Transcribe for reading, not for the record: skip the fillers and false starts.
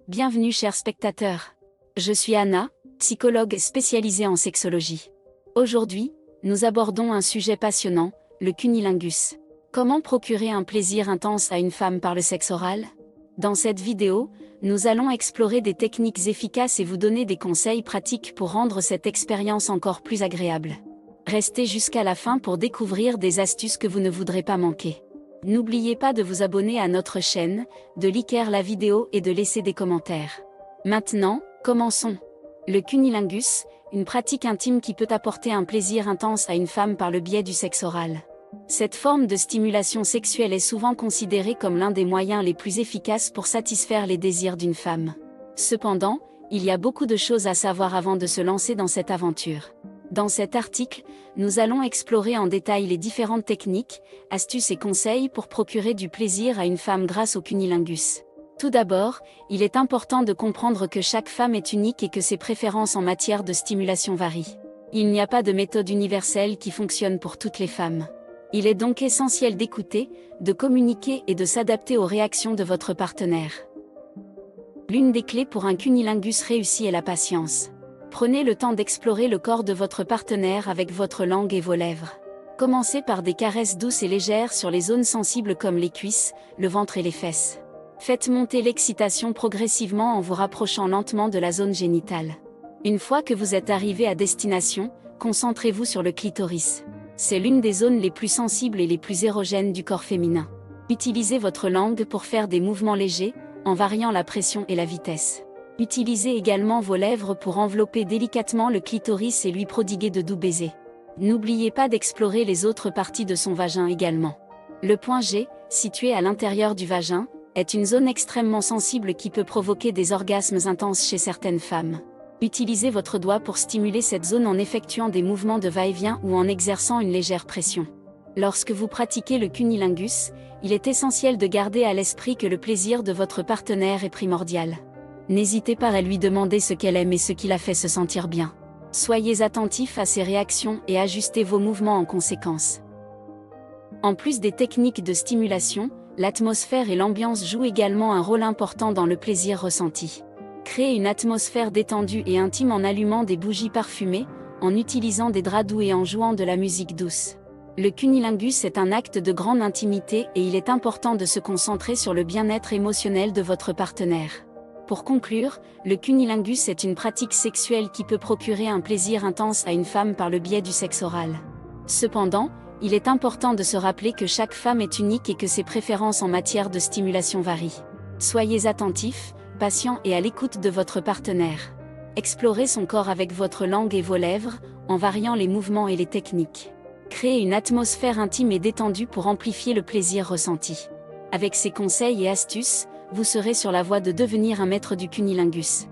Bienvenue chers spectateurs. Je suis Anna, psychologue spécialisée en sexologie. Aujourd'hui, nous abordons un sujet passionnant, le cunnilingus. Comment procurer un plaisir intense à une femme par le sexe oral? Dans cette vidéo, nous allons explorer des techniques efficaces et vous donner des conseils pratiques pour rendre cette expérience encore plus agréable. Restez jusqu'à la fin pour découvrir des astuces que vous ne voudrez pas manquer. N'oubliez pas de vous abonner à notre chaîne, de liker la vidéo et de laisser des commentaires. Maintenant, commençons. Le cunnilingus, une pratique intime qui peut apporter un plaisir intense à une femme par le biais du sexe oral. Cette forme de stimulation sexuelle est souvent considérée comme l'un des moyens les plus efficaces pour satisfaire les désirs d'une femme. Cependant, il y a beaucoup de choses à savoir avant de se lancer dans cette aventure. Dans cet article, nous allons explorer en détail les différentes techniques, astuces et conseils pour procurer du plaisir à une femme grâce au cunnilingus. Tout d'abord, il est important de comprendre que chaque femme est unique et que ses préférences en matière de stimulation varient. Il n'y a pas de méthode universelle qui fonctionne pour toutes les femmes. Il est donc essentiel d'écouter, de communiquer et de s'adapter aux réactions de votre partenaire. L'une des clés pour un cunnilingus réussi est la patience. Prenez le temps d'explorer le corps de votre partenaire avec votre langue et vos lèvres. Commencez par des caresses douces et légères sur les zones sensibles comme les cuisses, le ventre et les fesses. Faites monter l'excitation progressivement en vous rapprochant lentement de la zone génitale. Une fois que vous êtes arrivé à destination, concentrez-vous sur le clitoris. C'est l'une des zones les plus sensibles et les plus érogènes du corps féminin. Utilisez votre langue pour faire des mouvements légers, en variant la pression et la vitesse. Utilisez également vos lèvres pour envelopper délicatement le clitoris et lui prodiguer de doux baisers. N'oubliez pas d'explorer les autres parties de son vagin également. Le point G, situé à l'intérieur du vagin, est une zone extrêmement sensible qui peut provoquer des orgasmes intenses chez certaines femmes. Utilisez votre doigt pour stimuler cette zone en effectuant des mouvements de va-et-vient ou en exerçant une légère pression. Lorsque vous pratiquez le cunnilingus, il est essentiel de garder à l'esprit que le plaisir de votre partenaire est primordial. N'hésitez pas à lui demander ce qu'elle aime et ce qui la fait se sentir bien. Soyez attentif à ses réactions et ajustez vos mouvements en conséquence. En plus des techniques de stimulation, l'atmosphère et l'ambiance jouent également un rôle important dans le plaisir ressenti. Créez une atmosphère détendue et intime en allumant des bougies parfumées, en utilisant des draps doux et en jouant de la musique douce. Le cunnilingus est un acte de grande intimité et il est important de se concentrer sur le bien-être émotionnel de votre partenaire. Pour conclure, le cunnilingus est une pratique sexuelle qui peut procurer un plaisir intense à une femme par le biais du sexe oral. Cependant, il est important de se rappeler que chaque femme est unique et que ses préférences en matière de stimulation varient. Soyez attentifs, patients et à l'écoute de votre partenaire. Explorez son corps avec votre langue et vos lèvres, en variant les mouvements et les techniques. Créez une atmosphère intime et détendue pour amplifier le plaisir ressenti. Avec ces conseils et astuces, vous serez sur la voie de devenir un maître du cunnilingus.